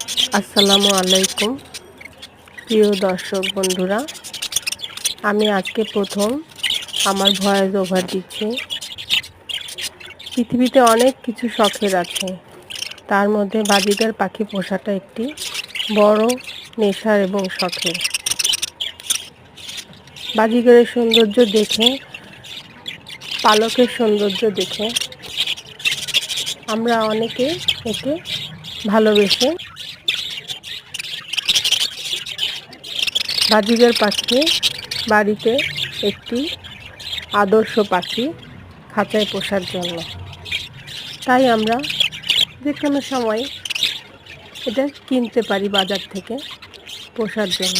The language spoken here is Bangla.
আসসালামু আলাইকুম প্রিয় দর্শক বন্ধুরা, আমি আজকে প্রথম আমার ভয়েস ওভার দিচ্ছি। পৃথিবীতে অনেক কিছু শখের আছে, তার মধ্যে বাজিগার পাখি পোষাটা একটি বড় নেশার এবং শখের। বাজিগারের সৌন্দর্য দেখে, পালকের সৌন্দর্য দেখে আমরা অনেকে একে ভালোবেসে বাজিগার পাখি বাড়িতে একটি আদর্শ পাখি খাঁচায় পোষার জন্য। তাই আমরা যে কোনো সময় এটা কিনতে পারি বাজার থেকে পোষার জন্য।